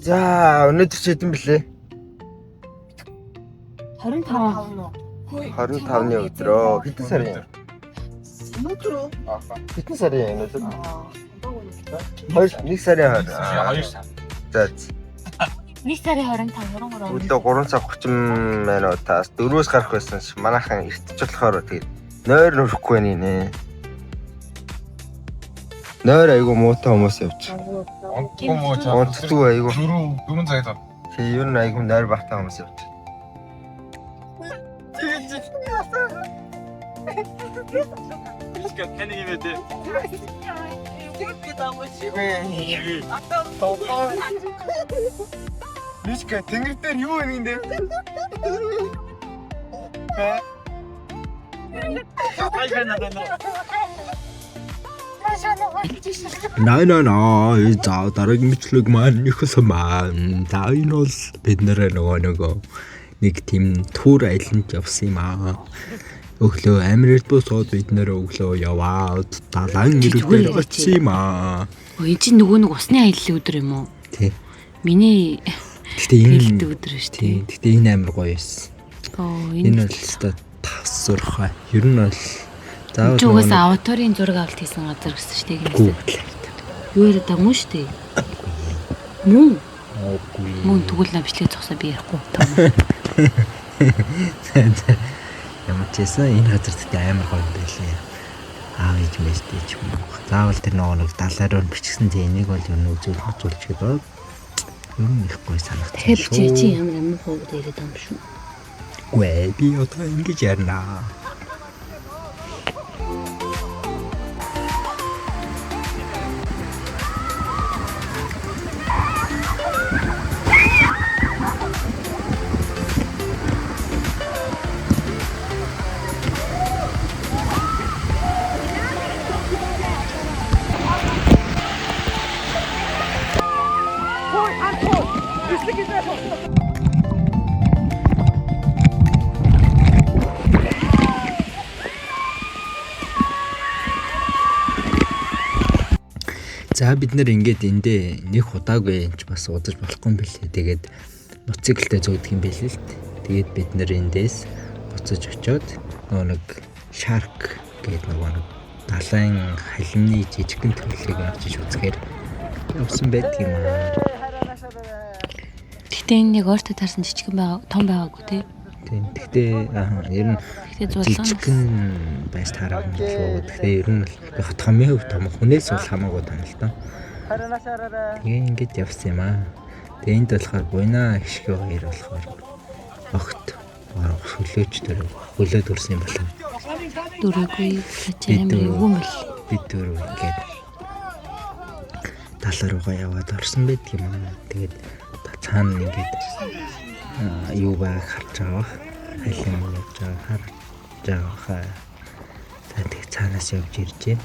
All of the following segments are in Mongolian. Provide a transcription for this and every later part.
За өнөөдөр ч хэдэн блэ? 25-ны өдрөө хэдэн сарын? Өнөөдөр Хэдэн сарын өнөөдөр? 1 сарын 20. За. 1 сарын 25 Өдөө 3 цаг 30 минутаас 4-өөс гарах байсан ш. Манайхан эртч болохоор тэгээд нойр нүрэхгүй нэ. Нойр айгу муутай хүмүүс явж. Онцгүй айгу. 4 цагт. Тэгээ ер нь айгу нойр багтаа хүмүүс явж. Ska kan ni veta? Мишка тэнгэр дээр юу вэ нэ? Наа за дараагийн мэтлэг маань ихсэн маань. За энэ бол бид нөгөө нэг тийм тур айланд явсан юм аа. Өглөө Америкт босоод бид өглөө яваад далайн ирүүгээр очив юм аа. Өө чинь нөгөө нэг усны аяллаа өдөр юм уу? Тий. Миний Гэтэ энэ өдөр шүү дээ. Гэтэ энэ амар гоё юмсан. Энэ бол өстой тасурхай. Ер нь бол заавал Чугаас аватарын зураг авалт хийсэн газар гэсэн шүү дээ. Юу яриад байгаа юм шүү дээ. Мөн. Мөн тэгвэл бичлэг зогсоо би ярихгүй. Ямар ч байсан энэ газар тэгтээ амар гоё юм байлээ. Аав ээж мэжтэй ч юм уу. Заавал тэр нэг далаараар бичсэн зэнийг бол ер нь үзүүлж гэдэг. Ер нь их гоё санагдсан. Тэгэхээр чи ямар хөвгд яриад байгаа юм шүү. Гүй би одоо ингэж ярина. За бид нэр ингээд эндээ нэг удаагүй энэ ч бас удаж болохгүй юм билээ. Тэгээд мотоциклтэй зөөдөг юм билээ л дээ. Тэгээд бид нэр эндээс буцаж очиод нэг shark гэдэг нэг далайн халимны жижигхэн төрлийг очиж үзэхээр явсан байдаг юм аа. Гэтэ энэ нэг өөртөө таарсан жижигхэн байгаа, том байгаагүй тий. Тийм. Гэхдээ ер нь жижигхэн байж таарах юм болов. Тэгэхээр ер нь яг томын хөв том хүнээс бол хамаагүй том л доо. Тэгээ ингэж явсан юм аа. Тэгээ энд болохоор буйнаа гişгөө хоёр болохоор огт хөлөөч дээр хөлөөд үрсэн юм байна. Дүрээгүй чамд юу юм бэл. Бид дөрөв ингээд талаар руугаа яваад орсон байдаг юм аа. Тэгээд цаана ингээд юу баг харж байгаа. Хайлан явж байгаа харж байгаа. Тэгээд цаанаас явж иржээ.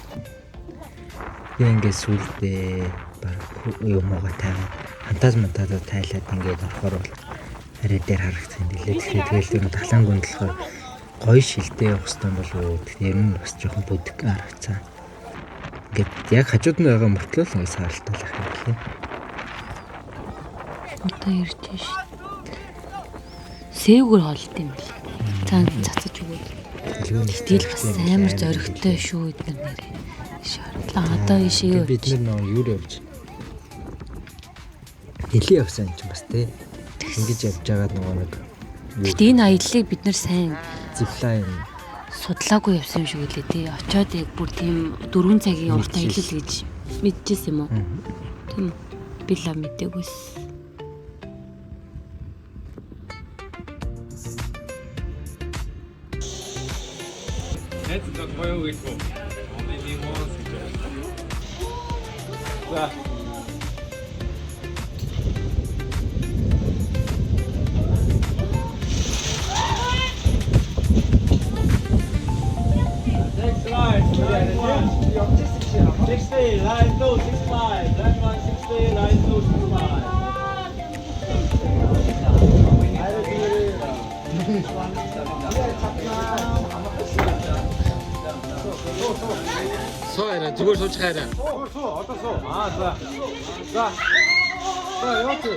Би ингээд сүлдээ баг юмгаа тайван фантазматад тайлаад ингээд орохоор бол арай дээр харагдсан юм билээ. Тэгэхээр тэр талаан гүнд болохоор гоё шилтэй явах хэрэгтэй болов уу. Тэгэхээр ер нь бас жоохон бүдэг харагдсан. Ингээд яг хажууд нь байгаа мөртлөө л гоё сааралтай л ах юм билээ. Одоо ирж шээ. Сэвгэр хоолт юм бэл. Цаан цацаж өгөөд. Тэгэл бас амар зоригтой шүү эдгээр нэрээ. Шаардлага одоо ишээ. Бид нар юу явж. Нэлээ явсан юм чинь бас тий. Ингэж явж байгаа нэг. Гэтэ энэ аяллыг бид нар сайн зиплайн судлаагүй явсан юм шиг үлээ тий. Очоод яг бүр тийм 4 цагийн урт аялал гэж мэдчихсэн юм уу? Тийм. Би л мэдээгүйс. Это такое вышло. Он не может. Да. Сууаарай, зүгээр сууж хайраа. Суу, одоо суу. За. За. Ингээд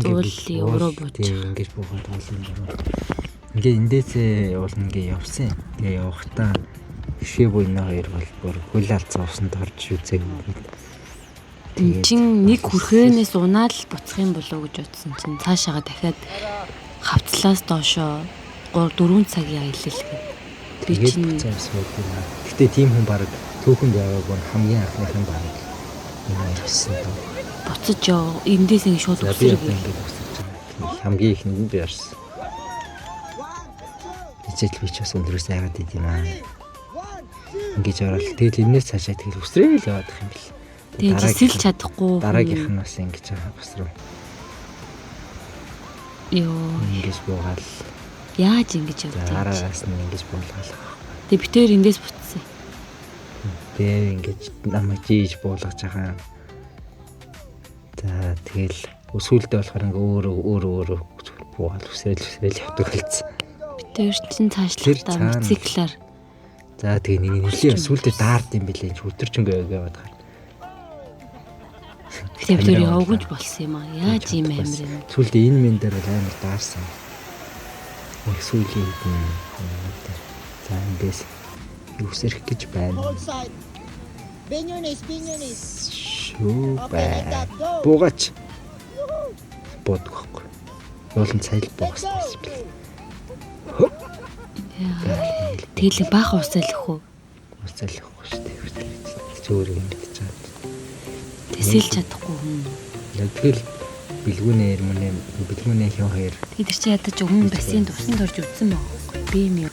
уулын өрөө буучих. Ингэж буугаад уулын өрөө. Ингээ эндээсээ уул ингээ явсан. Тэгээ явахдаа хишээ буйна хоёр бол бүр хөл алцсан усанд орж үзээгүй. Чин нэг хүрхээнээс унаад л буцах юм болоо гэж бодсон чинь цаашаага дахиад хавцлаас доошоо 3-4 цагийн аялал гэ. Би чинь гэтээ тийм хүн баг түүхэнд яваагүй хамгийн анхныхан баг энэ явсан доо. Буцаж яа эндээс ингэ шууд үсрэг. Хамгийн ихэнд би ярьсан. Эцэл би ч бас өндөрөөс айгаад идэм аа. Ингэж орол тэгэл энэс цаашаа тэгэл үсрээл яваад их юм бэл. Тэгээд зэсэлж чадахгүй. Дараагийнх нь бас ингэж байгаа бас руу. Йоо. Ингэж буугаал. Яаж ингэж явдаг? Араас нь ингэж буулгаал. Тэгээд битээр эндээс буцсан. Тэгээ ингэж намайг жийж буулгаж байгаа. За тэгэл өсвөлдөө болохоор ингээ өөрөө буугаал үсрээл явдаг болсон. Битээр чин цаашлалтаа мотоциклаар. За тэгээ нэг нэлийн өсвөлдөө даард юм бэлээ. Өдөр ч ингээ яваад байгаа. Тэгээ битээр явгаж болсон юм аа. Яаж ийм амир юм. Сүлдээ энэ мен дээр бол амар даарсан. Их сүлийн юм. За эндээс үсрэх гэж байна. Benyonis. Шүү бай. Буугач. Бодгохгүй. Уулын цайл буугсан юм. Тэгэл баах усайлах уу? Усайлахгүй шүү дээ. Зөөр юм гэж чад. Тэсэлж чадахгүй хүн. Яг тэгэл бэлгүүнээ хөө хоёр. Тэр чи ядаж өмнө бассейн тусанд орж үдсэн байгаа. Би юм юу?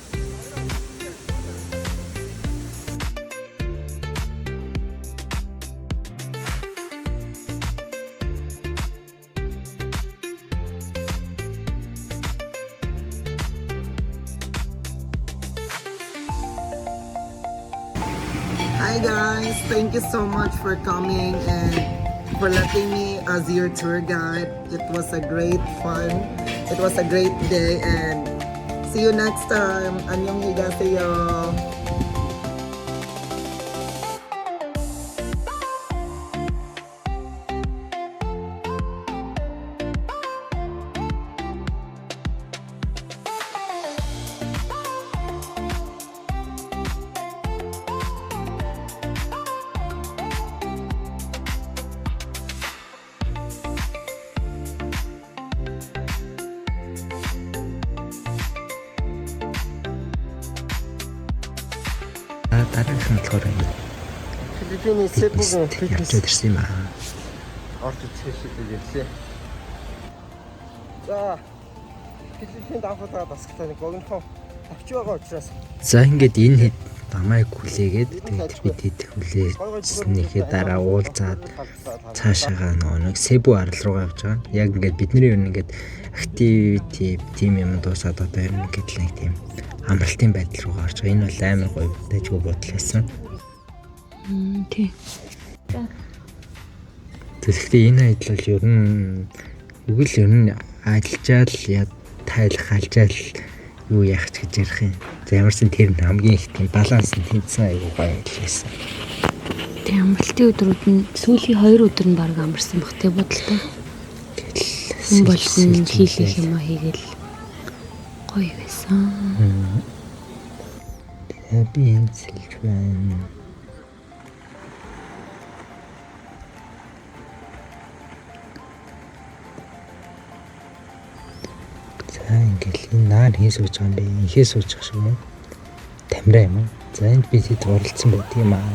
Hi guys, thank you so much for coming and for letting me as your tour guide. It was a great fun. It was a great day and see you next time. 안녕히가세요. Дараагийн болохоор Филиппины Себугийн фитнес ирсэн юм аа. орж ирсэн хэлээ. За Филиппинд авахтаа бас нэг богинохон авч байгаа учраас. За ингээд энэ хэд намайг хүлээгээд тэгээд бид хэд хүлээснийхээ дараа уулзаад цаашаага нэг Себу арал руугаа явж байгаа. Яг ингээд бидний ер нь ингээд activity team юм дуусаад одоо ер нь ингээд нэг тийм амралтын байдал руу гарч байгаа. Энэ бол амар гоё дэжгүй бодол байсан. Тий. Тэгэхдээ энэ айдал бол ер нь үгэл ер нь ажиллажаал тайлах алжаал юу яах ч гэж ярих юм. За ямарсан тэр хамгийн их тийм баланс нь тэнцсэн аягүй гоё байсан. Тэг амралтын өдрүүд нь сүүлийн 2 өдөр нь баг амарсан бах тэг бодолтой. Хүн болсон хийх юм а хийгээл гоё байсан. Би энэ сэлж байна. За ингээл энэ наар хий сууж байгаа юм бэ? Ихээ сууж байгаа шүү юм. Тамираа юм уу? За энд би хэд уралцсан байдаг юм аа.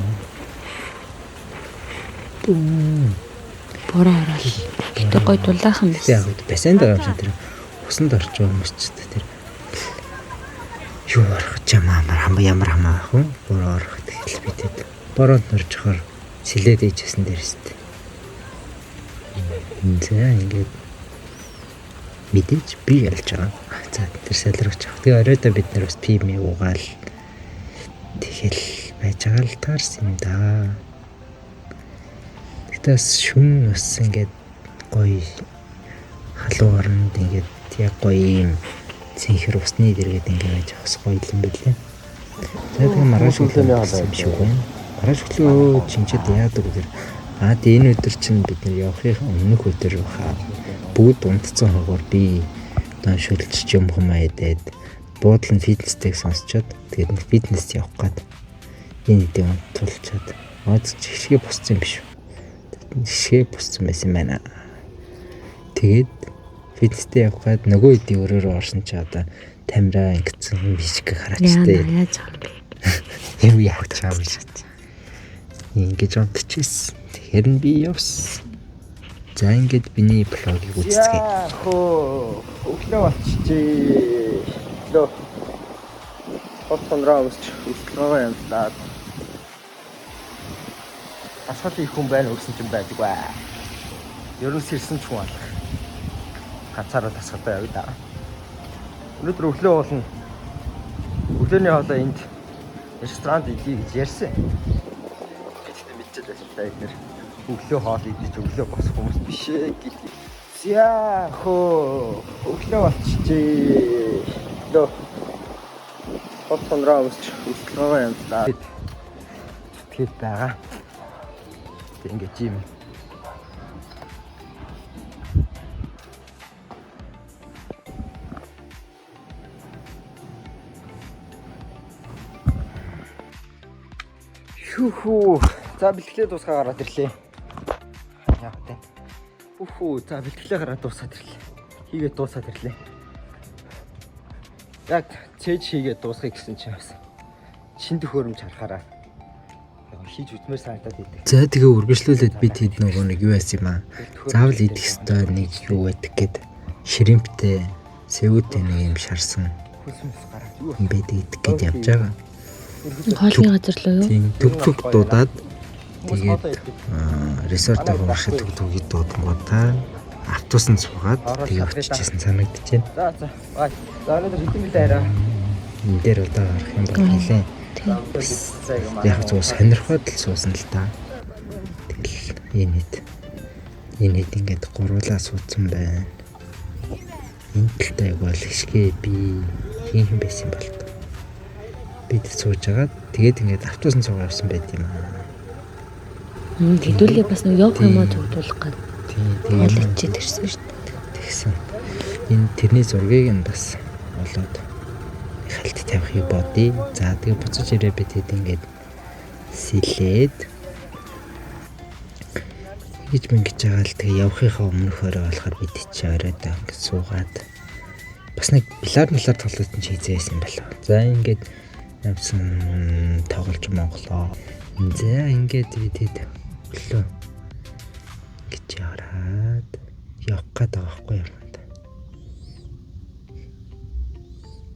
Бороо орол. Гэтэ гоё дулаахан байсан. Яг бассейнд байгаа юм шиг тэр усанд орж байгаа хүмүүс ч тэр юу орох юм ямар хамаа ах вэ? Бороо орох тэгэл би тэд бороонд орж хахаар сэлээд ээжсэн дээрстэй. За ингээд мэдээж би ялж байгаа. За тэр салрагч авах. Тэгээ оройдоо бид нар бас пим уугаал тэгэл байж байгаа л таарсан юм да. Тэгтээс шүн бас ингээд гоё халуун оронд ингээд яг гоё юм Цэнхэр усны дэргэд ингээд явах гоё юм билээ. За тэгээ маргааш өглөө юм шиг байна. Маргааш өглөө чинчэд яадаг вэ? Энэ өдөр чинь бид нар явахын өмнөх өдөр баха бүгд унтцсан хогоор би одоо шүлжиж юм хумаадаг. Буудлын фитнестэйг сонсчоод тэгээд фитнес явах гээд энэ дэ унтуулчаад жишгээ босцсон юм биш үү? Жишгээ босцсон байсан байна. Тэгээд фитнестэй явах гээд нөгөө хэдийн өрөөрөө орсон чи одоо тамираа ингэсэн бишг хараачтай. Яаж байгаа бэ? Юу яах чам биш. Ингэж унтчихсэн. Тэгэхээр нь би явсан. За ингэж биний блогийг үзцгээе. Өглөө болчихжээ. Өглөө. Хоцонроо өсчлөгөө юмлаад. Асаал их хүн байна өгсөн ч юм байдаг бай. Ерөөс ирсэн ч хүн алах. Ганцаараа тасгалтай явъя да. Өнөөдөр өглөө болно. Өглөөний хоолой энд ресторанд идэх гэж ярьсан. Гэхдээ мэдчихэж байна эдгээр. Өглөө хоол идэж өглөө босох хүмүүс биш ээ гэдэг. Зя хөө өглөө болчихжээ. Өглөө. Хоцонроо өсчлөгөө юмлаад. Тэтгэл байгаа. Ингэж юм. Хүү. За бэлтгэлээ дуусгаа гараад ирлээ. Яг тэ. За бэлтгэлээ гараад дуусаад ирлээ. Хийгээд дуусаад ирлээ. Яг цээж хийгээд дуусгая гэсэн чинь бас шин төхөөрөмж харахаараа хийж үтмээр санагдаад идэв. За тэгээ үргэлжлүүлээд бид хэд нөгөө нэг юу яасан юм аа. Заавал идэх ёстой нэг юу байдаг гэд шримптэй сэвүүтэй нэг юм шарсан. Хөлсөмс гараад юу Бид идэх гэж явж байгаа. Хоолны газар л юу? Тийм төгтөг дуудаад тэгээд ресортын хууршид төгтөгийг дуудангуудаа автобусанд суугаад тэгээ очижсэн санагдчихэв. За. Бай. За өнөөдөр хэдэн билээ арай. Энэ дээр удаа гарах юм бол нэлээ. Яг зөв сонирхоод л суусан л та. Тэгэл энэ хэд ингээд гуруулаа суудсан байна. Энэ талтай яг бол хишгээ би хийх байсан бол бид сууж агаад тэгээд ингээд автобусанд суугаа явсан байт юм аа. Хэдүүлээ бас нэг явах юм аа зүгдүүлэх гээд. Тэгээд Ичээд ирсэн шүү дээ. тэгсэн. Энэ тэрний зургийг нь бас болоод халт тавихыг бодъё. За тэгээ буцаж ирээ бид хэд ингээд сэлээд гэж мөнгөж байгаа л тэгээ явахынхаа өмнөхөөрөө болохоор бид чи оройд ингээд суугаад бас нэг билар тоглолтын ч хийжсэн юм байна. За ингээд явсан тоглож Монголоо. За ингээд бид хэд өглөө гэж яраад явах гээд байгаа байхгүй юм.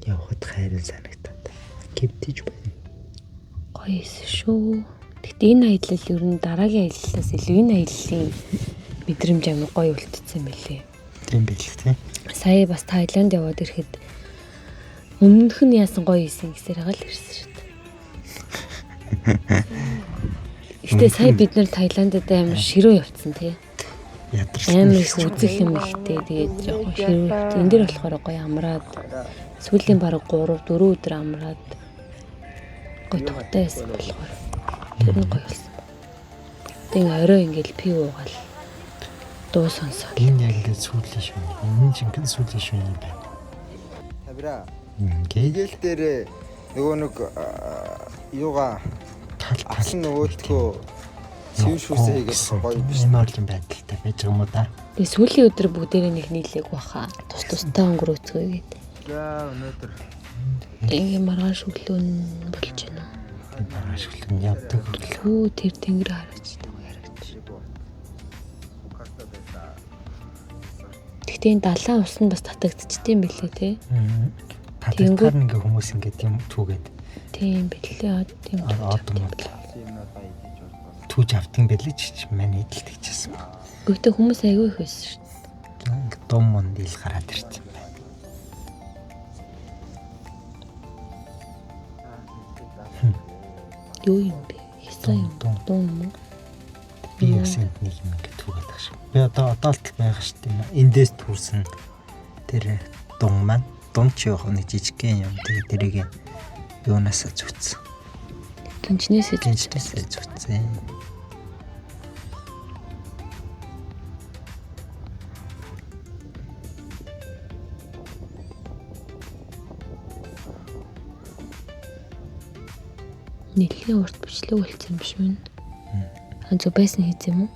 Явахд хайрын санагтаад гівтэж байна. Гоё шүү. Гэтэ энэ аялал ер нь дараагийн аяллаас илүү энэ аяллаа мэдрэмж амар гоё үлдсэн мэлээ. Тийм билээ тий. Сая бас Таиланд яваад ирэхэд өмнөх нь яасан гоё исэн гэсээр байгаа л ирсэн шүү дээ. Гэтэ сая бид нэр Таиландд амар ширөө явцсан тий. Амар их үзэх юм ихтэй тэгээд жоохон ширөө. Энд дэр болохоор гоё амраад сүүлийн бараг 3-4 өдөр амраад гоё тухтай байсан болохоор тэр нь гоё болсон. Тэгээ орой ингээл пив уугаал дуу сонсоод. Энэ яг л сүүлийн шүү. Энэ жинхэнэ сүүлийн шүү юм байна. Тавира. Гэгэл дээр нөгөө нэг юугаа алсан нөгөөдгөө цэвэр шүүсээ хийгээд гоё биш. Энэ орлон байдалтай байж байгаа юм уу да? Тэгээ сүүлийн өдөр бүгдээрээ нэг нийлээг баха. Тус тустай өнгөрөөцгөө гээд. За өнөөдөр Тэгээ маргааш өглөө нь болж байна. Маргааш өглөө нь явдаг. Лөө тэр тэнгэр харагч ярагч. Гэтэ энэ далайн ус нь бас татагдчихдээ билээ те. Тэнгэр ингээ хүмүүс ингээ юм түүгээд. Тийм билээ. Тийм. Түүж автын бэлэж чи манай эдэлт хийчихсэн. Гэхдээ хүмүүс аягүй их байсан шүү дээ. Ингээ дум мондил гараад ирсэн байна. Юу юм бэ? Ясан юм? Дум юм. Би яг нэг юм ингээ түүгээд байгаа шүү. Би одоо л байгаа шүү дээ. Эндээс түүсэн тэр дун маань Дунч явах нэг жижигхэн юм. Тэгээд тэрийг юунаас зүтсэн. Гинжнээсээ Гинжнээсээ зүтсэн. нэлээд урт бичлэг болсон юм биш үү? Зөв байсан хийх юм уу?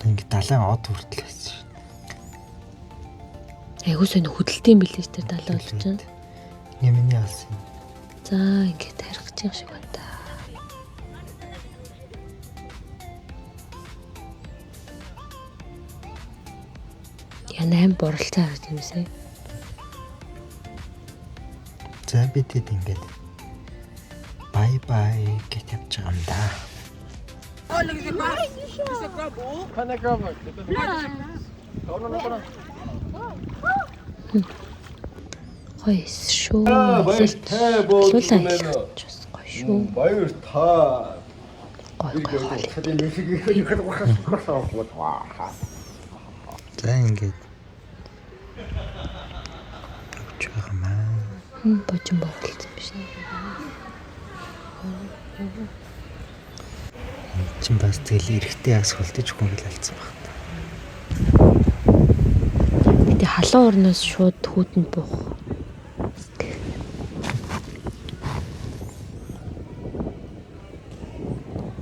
Ингээ далайн од хүртэл байсан шүү. Айгуу сайн хөдөлтийн билээ тэр далаа болж байна. Ингээ миний алсан. За ингээд тарих гэж шиг байна та. Янаа боролцоо харж юм сая. За бидэд ингээд бай бай гэж явж байгаа юм да. Хойс шүү. Баяр таа буулсан байна. Гоё шүү. Баяр таа. Гоё. За ингээд явж байгаа маа. Божин боолцсон биш үү? Чин бас тэгэл эрэхтэй ягс хөлтөж хүнгэл алдсан баг. Гэтэ халуун орноос шууд хүүтэнд буух.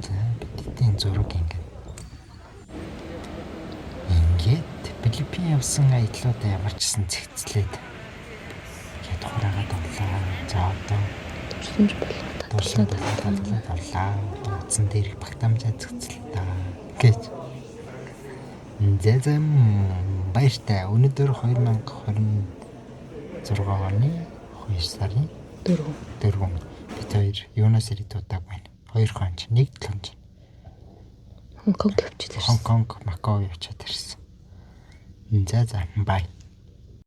За бидний зураг ингээд Филиппин явсан аяллуудаа ямар ч гэсэн цэгцлээд гээд хураагаад орлоо. За одоо Турсамж болоо орлаа. Утсан дээр их багтаамжаа цэгцлээ та гэж. Зэзэм баяртай. Өнөөдөр 2026 оны 2 сарын 4 бид хоёр юунаас ирээд удааг байна. 2 хонч, 1 7 хонч. Хонконг явчихсан. Хонконг, Макао явчихад ирсэн. За бай.